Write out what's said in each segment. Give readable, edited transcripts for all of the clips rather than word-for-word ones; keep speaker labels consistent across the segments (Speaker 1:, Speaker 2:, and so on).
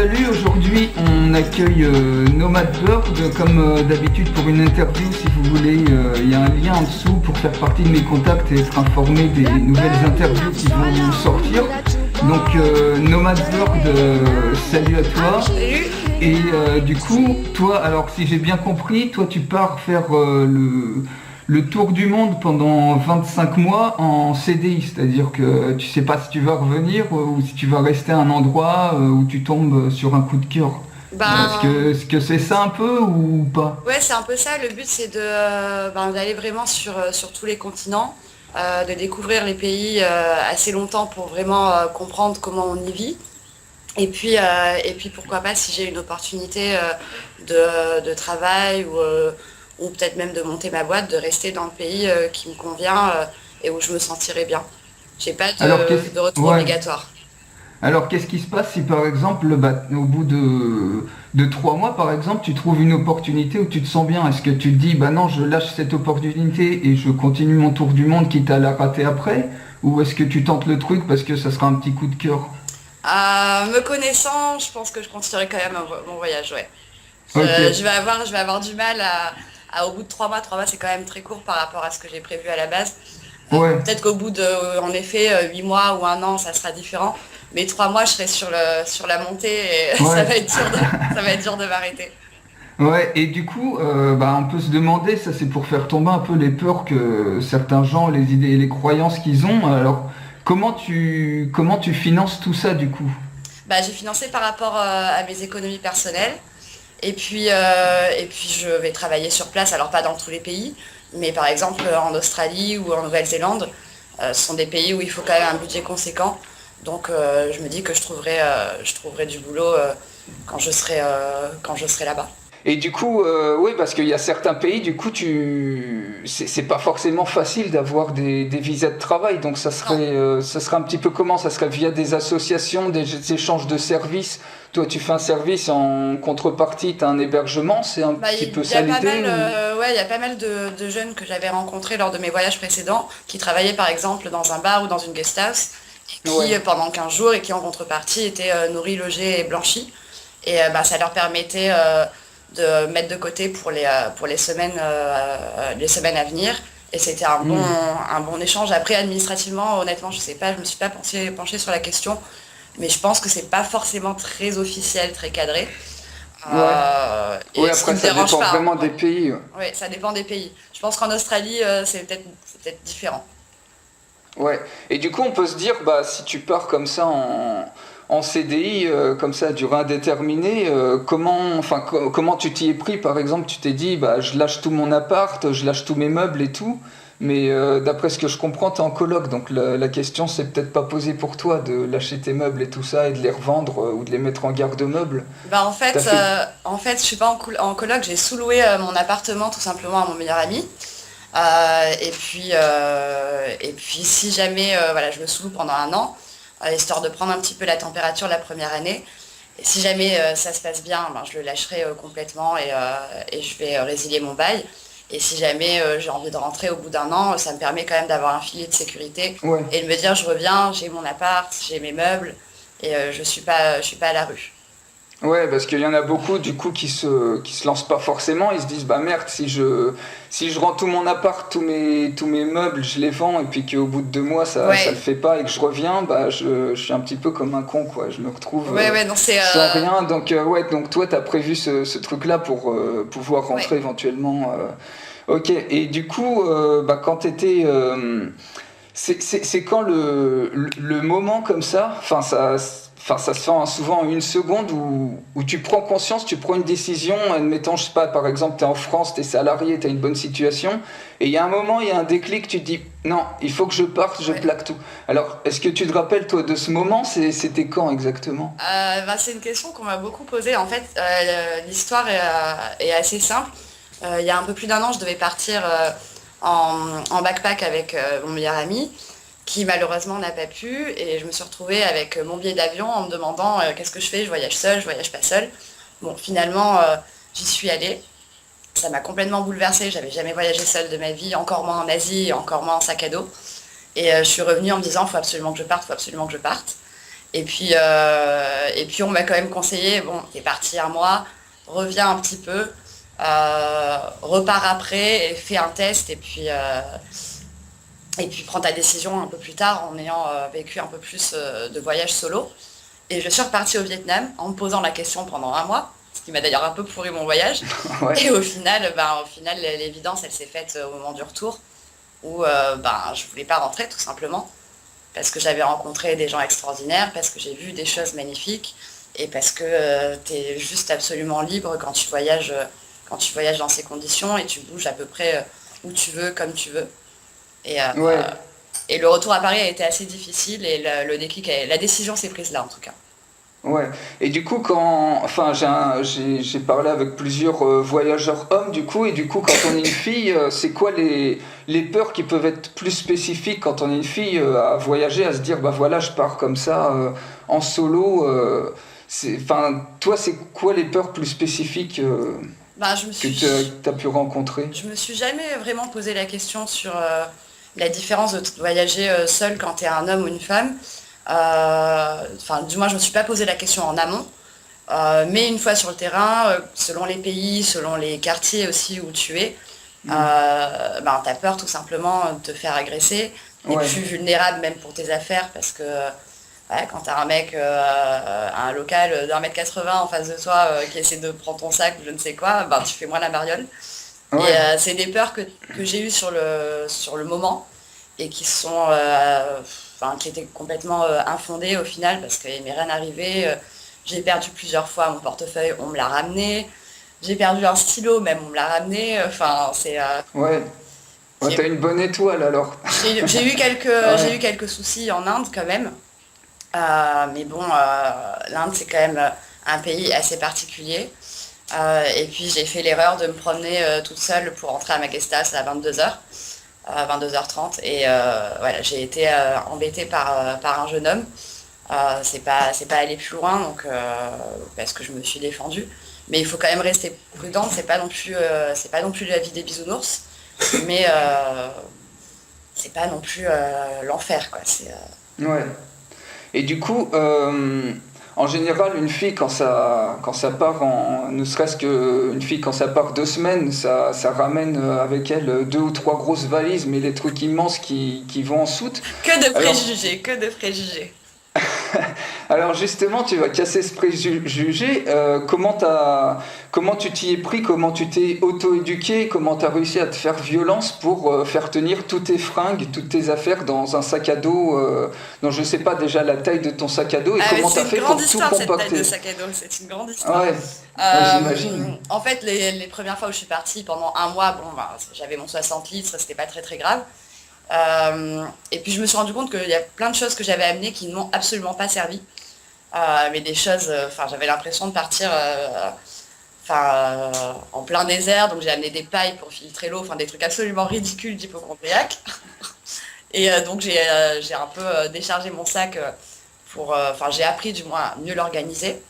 Speaker 1: salut, aujourd'hui on accueille Nomad Bird comme d'habitude pour une interview si vous voulez, il y a un lien en dessous pour faire partie de mes contacts et être informé des nouvelles interviews qui vont sortir. Donc Nomad Bird, salut à toi.
Speaker 2: Salut.
Speaker 1: Et du coup, toi, alors si j'ai bien compris, toi tu pars faire le tour du monde pendant 25 mois en CDI, c'est-à-dire que tu sais pas si tu vas revenir ou si tu vas rester à un endroit où tu tombes sur un coup de cœur. Est-ce que c'est ça un peu ou pas?
Speaker 2: Ouais, c'est un peu ça. Le but, c'est d'aller vraiment sur tous les continents, de découvrir les pays assez longtemps pour vraiment comprendre comment on y vit. Et puis pourquoi pas, si j'ai une opportunité de travail ou peut-être même de monter ma boîte, de rester dans le pays qui me convient et où je me sentirai bien. J'ai pas de retour
Speaker 1: ouais.
Speaker 2: obligatoire.
Speaker 1: Alors qu'est-ce qui se passe si par exemple au bout de 3 mois par exemple tu trouves une opportunité où tu te sens bien? Est-ce que tu te dis bah non je lâche cette opportunité et je continue mon tour du monde quitte à la rater après? Ou est-ce que tu tentes le truc parce que ça sera un petit coup de cœur?
Speaker 2: Me connaissant, je pense que je continuerai quand même mon voyage, ouais.
Speaker 1: Ok.
Speaker 2: Je vais avoir du mal au bout de 3 mois, c'est quand même très court par rapport à ce que j'ai prévu à la base.
Speaker 1: Ouais.
Speaker 2: Peut-être qu'au bout de, en effet, 8 mois ou un an, ça sera différent. Mais 3 mois, je serai sur la montée et
Speaker 1: Ouais.
Speaker 2: ça va être dur de m'arrêter.
Speaker 1: Ouais, et du coup, on peut se demander, ça c'est pour faire tomber un peu les peurs que certains gens, les idées et les croyances qu'ils ont. Alors, comment tu finances tout ça du coup?
Speaker 2: Bah, j'ai financé par rapport à mes économies personnelles. Et puis je vais travailler sur place, alors pas dans tous les pays, mais par exemple en Australie ou en Nouvelle-Zélande, ce sont des pays où il faut quand même un budget conséquent. Donc je me dis que je trouverai du boulot quand je serai là-bas.
Speaker 1: Et du coup, oui, parce qu'il y a certains pays, du coup, c'est pas forcément facile d'avoir des visas de travail. Donc
Speaker 2: Non.
Speaker 1: ça serait un petit peu comment? Ça serait via des associations, des échanges de services. Toi, tu fais un service en contrepartie, tu as un hébergement, c'est un
Speaker 2: Bah,
Speaker 1: petit peu
Speaker 2: il y
Speaker 1: ça
Speaker 2: a pas
Speaker 1: l'idée
Speaker 2: mal,
Speaker 1: ou...
Speaker 2: ouais, il y a pas mal de jeunes que j'avais rencontrés lors de mes voyages précédents, qui travaillaient par exemple dans un bar ou dans une guest house, et
Speaker 1: Ouais.
Speaker 2: qui pendant 15 jours et qui en contrepartie étaient nourris, logés et blanchis. Et ça leur permettait de mettre de côté pour les semaines à venir. Et c'était
Speaker 1: Hmm.
Speaker 2: un bon échange. Après, administrativement, honnêtement, je sais pas, je me suis pas penchée sur la question, mais je pense que c'est pas forcément très officiel, très cadré.
Speaker 1: Ouais. Oui,
Speaker 2: Et ce qui
Speaker 1: après,
Speaker 2: me
Speaker 1: ça
Speaker 2: dérange
Speaker 1: dépend
Speaker 2: pas,
Speaker 1: vraiment
Speaker 2: hein,
Speaker 1: des
Speaker 2: ouais.
Speaker 1: pays. Ouais.
Speaker 2: Ouais, ça dépend des pays. Je pense qu'en Australie, c'est peut-être différent.
Speaker 1: Ouais. Et du coup, on peut se dire, bah, si tu pars comme ça en CDI, comme ça, à durée indéterminée, comment tu t'y es pris, par exemple, tu t'es dit, bah, je lâche tout mon appart, je lâche tous mes meubles et tout, mais d'après ce que je comprends, t'es en coloc, donc la question, c'est peut-être pas posée pour toi de lâcher tes meubles et tout ça et de les revendre ou de les mettre en garde-meubles.
Speaker 2: Bah,
Speaker 1: T'as fait...
Speaker 2: en fait, je suis pas en coloc, j'ai sous-loué mon appartement tout simplement à mon meilleur ami. Et puis si jamais voilà, je me sous-loue pendant un an, histoire de prendre un petit peu la température la première année. Et si jamais ça se passe bien, ben, je le lâcherai complètement et je vais résilier mon bail. Et si jamais j'ai envie de rentrer au bout d'un an, ça me permet quand même d'avoir un filet de sécurité
Speaker 1: Ouais.
Speaker 2: et de me dire je reviens, j'ai mon appart, j'ai mes meubles et je suis pas à la rue.
Speaker 1: Ouais, parce qu'il y en a beaucoup du coup qui se lancent pas forcément, ils se disent bah merde, si je rends tout mon appart, tous mes meubles, je les vends et puis qu'au bout de 2 mois ça le
Speaker 2: Ouais,
Speaker 1: fait pas et que je reviens, bah je suis un petit peu comme un con quoi, je me retrouve
Speaker 2: ouais, non,
Speaker 1: sans rien, donc ouais, donc toi t'as prévu ce truc-là pour pouvoir
Speaker 2: ouais.
Speaker 1: rentrer éventuellement. Ok, et du coup, bah quand t'étais... c'est quand le moment comme ça, enfin, ça se fait souvent en une seconde où tu prends conscience, tu prends une décision, admettons, je sais pas, par exemple, tu es en France, tu es salarié, tu as une bonne situation, et il y a un moment, il y a un déclic, tu te dis, non, il faut que je parte, je
Speaker 2: Ouais.
Speaker 1: plaque tout. Alors, est-ce que tu te rappelles, toi, de ce moment? C'était quand exactement?
Speaker 2: C'est une question qu'on m'a beaucoup posée. En fait, l'histoire est assez simple. Il y a un peu plus d'un an, je devais partir en backpack avec mon meilleur ami, qui malheureusement n'a pas pu. Et je me suis retrouvée avec mon billet d'avion en me demandant qu'est-ce que je fais, je voyage seule, je voyage pas seule. Bon, finalement, j'y suis allée. Ça m'a complètement bouleversée. J'avais jamais voyagé seule de ma vie, encore moins en Asie, et encore moins en sac à dos. Et je suis revenue en me disant, il faut absolument que je parte, il faut absolument que je parte. Et puis on m'a quand même conseillé, bon, t'es parti un mois, reviens un petit peu, repars après, et fais un test, et puis prends ta décision un peu plus tard en ayant vécu un peu plus de voyages solo. Et je suis repartie au Vietnam en me posant la question pendant un mois, ce qui m'a d'ailleurs un peu pourri mon voyage.
Speaker 1: Ouais.
Speaker 2: Et au final, l'évidence, elle s'est faite au moment du retour, où je voulais pas rentrer tout simplement, parce que j'avais rencontré des gens extraordinaires, parce que j'ai vu des choses magnifiques, et parce que tu es juste absolument libre quand tu voyages dans ces conditions, et tu bouges à peu près où tu veux, comme tu veux. Et, euh,
Speaker 1: Ouais.
Speaker 2: et le retour à Paris a été assez difficile, et le déclic, la décision s'est prise là en tout cas.
Speaker 1: Ouais. Et du coup, enfin, j'ai parlé avec plusieurs voyageurs hommes, du coup, et du coup, quand on est une fille, c'est quoi les peurs qui peuvent être plus spécifiques quand on est une fille à voyager, à se dire, bah voilà, je pars comme ça en solo. Enfin, toi, c'est quoi les peurs plus spécifiques
Speaker 2: Ben, je me
Speaker 1: que tu
Speaker 2: suis,
Speaker 1: as pu rencontrer?
Speaker 2: je me suis jamais vraiment posé la question sur la différence de voyager seul quand tu es un homme ou une femme. Enfin, du moins, je me suis pas posé la question en amont. Mais une fois sur le terrain, selon les pays, selon les quartiers aussi où tu es,
Speaker 1: Hmm.
Speaker 2: tu as peur tout simplement de te faire agresser. T'es
Speaker 1: Ouais,
Speaker 2: plus vulnérable même pour tes affaires parce que ouais, quand t'as un mec, un local d'1,80 m en face de toi qui essaie de prendre ton sac ou je ne sais quoi, tu fais moins la mariole. Et
Speaker 1: ouais,
Speaker 2: c'est des peurs que j'ai eues sur le moment et qui étaient complètement infondées au final parce qu'il m'est rien arrivé. J'ai perdu plusieurs fois mon portefeuille, on me l'a ramené. J'ai perdu un stylo, même on me l'a ramené. Enfin,
Speaker 1: ouais. Ouais, t'as
Speaker 2: j'ai
Speaker 1: une bonne étoile alors.
Speaker 2: j'ai eu quelques,
Speaker 1: Ouais,
Speaker 2: j'ai eu quelques soucis en Inde quand même. Mais bon, l'Inde, c'est quand même un pays assez particulier. Et puis j'ai fait l'erreur de me promener toute seule pour rentrer à Magestas à 22h, 22h30. Et voilà, j'ai été embêtée par un jeune homme. C'est pas allé plus loin, donc, parce que je me suis défendue. Mais il faut quand même rester prudente, c'est pas non plus la vie des bisounours, mais c'est pas non plus l'enfer, quoi.
Speaker 1: ouais. Et du coup, en général, une fille, quand ça part ne serait-ce qu'une fille, quand ça part 2 semaines, ça ramène avec elle 2 ou 3 grosses valises, mais des trucs immenses qui vont en soute.
Speaker 2: Que de
Speaker 1: Alors,
Speaker 2: préjugés, que de préjugés.
Speaker 1: alors justement, tu vas casser ce préjugé. Comment tu t'y es pris, comment tu t'es auto-éduqué, comment tu as réussi à te faire violence pour faire tenir toutes tes fringues, toutes tes affaires dans un sac à dos dont je ne sais pas déjà la taille de ton sac à dos et
Speaker 2: Ah, mais
Speaker 1: comment tu
Speaker 2: c'est
Speaker 1: as
Speaker 2: une
Speaker 1: fait
Speaker 2: grande
Speaker 1: pour tout
Speaker 2: histoire cette taille de
Speaker 1: compacter.
Speaker 2: sac à dos, c'est une grande
Speaker 1: Ah
Speaker 2: histoire.
Speaker 1: ouais, ouais, j'imagine.
Speaker 2: En fait, les premières fois où je suis partie pendant un mois, bon, j'avais mon 60 litres, c'était pas très très grave. Et puis je me suis rendu compte qu'il y a plein de choses que j'avais amenées qui ne m'ont absolument pas servi. Mais des choses, enfin, j'avais l'impression de partir en plein désert, donc j'ai amené des pailles pour filtrer l'eau, enfin des trucs absolument ridicules d'hypochondriaque. Et donc j'ai un peu déchargé mon sac enfin j'ai appris du moins à mieux l'organiser.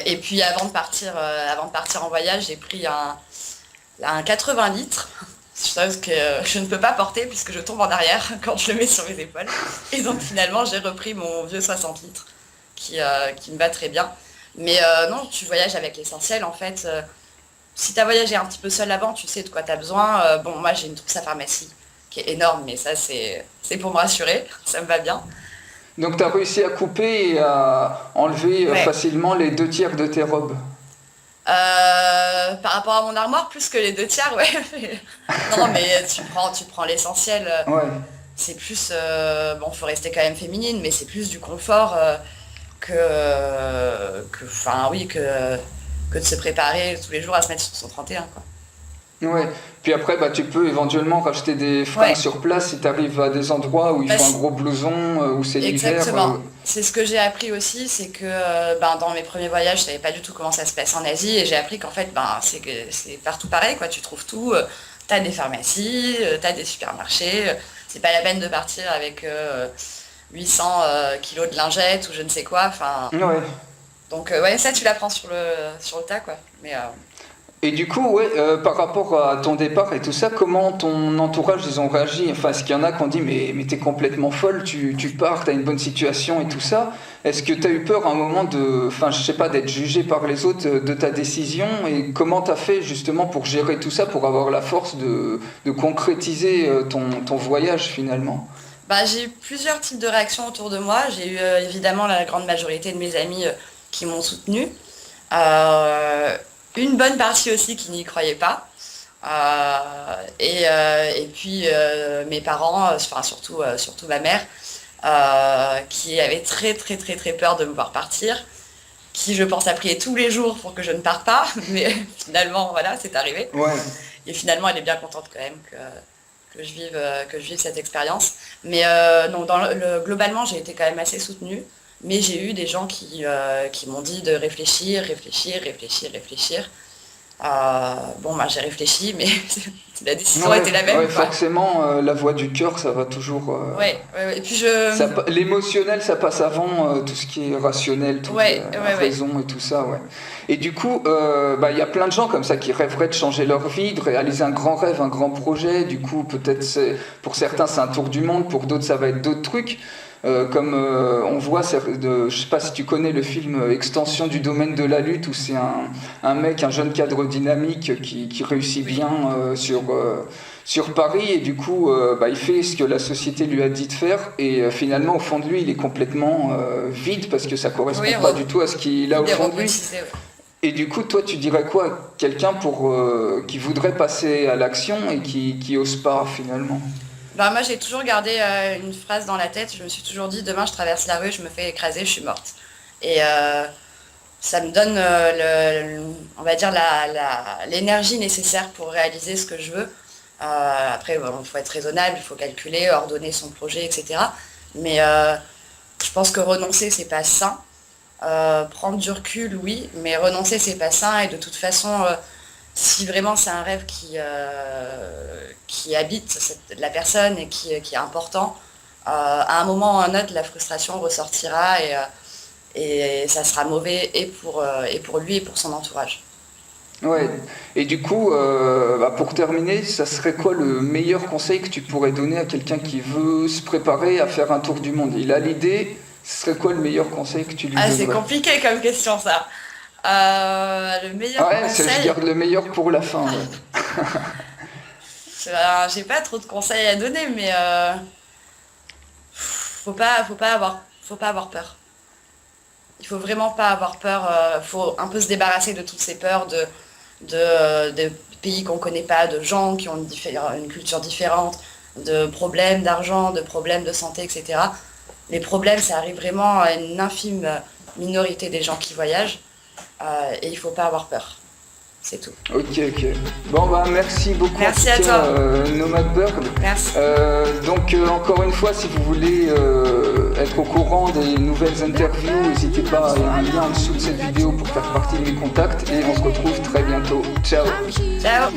Speaker 2: Et puis avant de partir en voyage, j'ai pris un 80 litres, chose que je ne peux pas porter puisque je tombe en arrière quand je le mets sur mes épaules. Et donc finalement, j'ai repris mon vieux 60 litres qui me va très bien. Mais non, tu voyages avec l'essentiel en fait. Si tu as voyagé un petit peu seul avant, tu sais de quoi tu as besoin. Bon, moi j'ai une trousse à pharmacie qui est énorme, mais ça c'est pour me rassurer, ça me va bien.
Speaker 1: Donc tu as réussi à couper et à enlever
Speaker 2: Ouais.
Speaker 1: facilement les 2 tiers de tes robes.
Speaker 2: Par rapport à mon armoire, plus que les deux tiers, ouais. Non, mais tu prends l'essentiel.
Speaker 1: Ouais.
Speaker 2: C'est plus, bon, faut rester quand même féminine, mais c'est plus du confort enfin oui, que de se préparer tous les jours à se mettre sur son 31, quoi.
Speaker 1: Ouais. Puis après, bah, tu peux éventuellement racheter des fringues
Speaker 2: Ouais,
Speaker 1: sur place si tu arrives à des endroits où il
Speaker 2: bah,
Speaker 1: faut un gros blouson, où c'est l'hiver.
Speaker 2: exactement. C'est ce que j'ai appris aussi, c'est que dans mes premiers voyages, je savais pas du tout comment ça se passe en Asie, et j'ai appris qu'en fait, c'est partout pareil, quoi. Tu trouves tout. T'as des pharmacies, t'as des supermarchés. C'est pas la peine de partir avec 800 kilos de lingettes ou je ne sais quoi. Enfin,
Speaker 1: Ouais.
Speaker 2: donc ouais, ça tu l'apprends sur le tas, quoi. Mais
Speaker 1: Et du coup, ouais, par rapport à ton départ et tout ça, comment ton entourage, ils ont réagi? Enfin, est-ce qu'il y en a qui ont dit, mais t'es complètement folle, tu pars, t'as une bonne situation et tout ça. Est-ce que t'as eu peur à un moment enfin, je sais pas, d'être jugé par les autres de ta décision? Et comment t'as fait justement pour gérer tout ça, pour avoir la force de concrétiser ton voyage finalement?
Speaker 2: Bah, j'ai eu plusieurs types de réactions autour de moi. J'ai eu évidemment la grande majorité de mes amis qui m'ont soutenue. Une bonne partie aussi qui n'y croyait pas. Et puis mes parents, enfin surtout ma mère, qui avait très très très très peur de me voir partir, qui je pense a prié tous les jours pour que je ne parte pas, mais finalement voilà, c'est arrivé.
Speaker 1: Ouais.
Speaker 2: Et finalement elle est bien contente quand même que je vive cette expérience. Mais non, globalement j'ai été quand même assez soutenue. Mais j'ai eu des gens qui m'ont dit de réfléchir. Bon, bah, j'ai réfléchi, mais la décision était la même.
Speaker 1: Ouais, forcément, la voix du cœur, ça va toujours.
Speaker 2: Ouais. Et puis
Speaker 1: l'émotionnel, ça passe avant tout ce qui est rationnel, toute la raison et tout ça. Ouais. Et du coup, y a plein de gens comme ça qui rêveraient de changer leur vie, de réaliser un grand rêve, un grand projet. Du coup, peut-être pour certains, c'est un tour du monde, pour d'autres, ça va être d'autres trucs. Comme on voit, je sais pas si tu connais le film Extension du domaine de la lutte, où c'est un jeune cadre dynamique qui réussit bien sur Paris, et du coup il fait ce que la société lui a dit de faire, et finalement au fond de lui il est complètement vide, parce que ça correspond pas du tout à ce qu'il a au fond de lui. Et du coup, toi, tu dirais quoi à quelqu'un qui voudrait passer à l'action et qui ose pas finalement?
Speaker 2: Bah, moi j'ai toujours gardé une phrase dans la tête, je me suis toujours dit demain je traverse la rue, je me fais écraser, je suis morte. Et ça me donne on va dire l'énergie nécessaire pour réaliser ce que je veux. Après il faut être raisonnable, il faut calculer, ordonner son projet, etc. Mais je pense que renoncer c'est pas sain. Prendre du recul, oui, mais renoncer c'est pas sain, et de toute façon si vraiment c'est un rêve qui habite la personne et qui est important, à un moment ou à un autre, la frustration ressortira, et ça sera mauvais et pour lui et pour son entourage.
Speaker 1: Ouais, et du coup, pour terminer, ça serait quoi le meilleur conseil que tu pourrais donner à quelqu'un qui veut se préparer à faire un tour du monde? Il a l'idée, ce serait quoi le meilleur conseil que tu lui donnerais?
Speaker 2: C'est compliqué comme question ça. Le meilleur conseil...
Speaker 1: je garde le meilleur pour la fin. Ouais.
Speaker 2: J'ai pas trop de conseils à donner, mais faut pas avoir peur. Il faut vraiment pas avoir peur. Faut un peu se débarrasser de toutes ces peurs de pays qu'on connaît pas, de gens qui ont une culture différente, de problèmes d'argent, de problèmes de santé, etc. Les problèmes, ça arrive vraiment à une infime minorité des gens qui voyagent. Et il faut pas avoir peur. C'est tout.
Speaker 1: Ok. Bon, merci beaucoup.
Speaker 2: Merci à toi.
Speaker 1: Nomad Bird.
Speaker 2: Merci.
Speaker 1: Donc, encore une fois, si vous voulez être au courant des nouvelles interviews, n'hésitez pas, il y a un lien en dessous de cette vidéo pour faire partie de mes contacts, et on se retrouve très bientôt. Ciao.
Speaker 2: Ciao.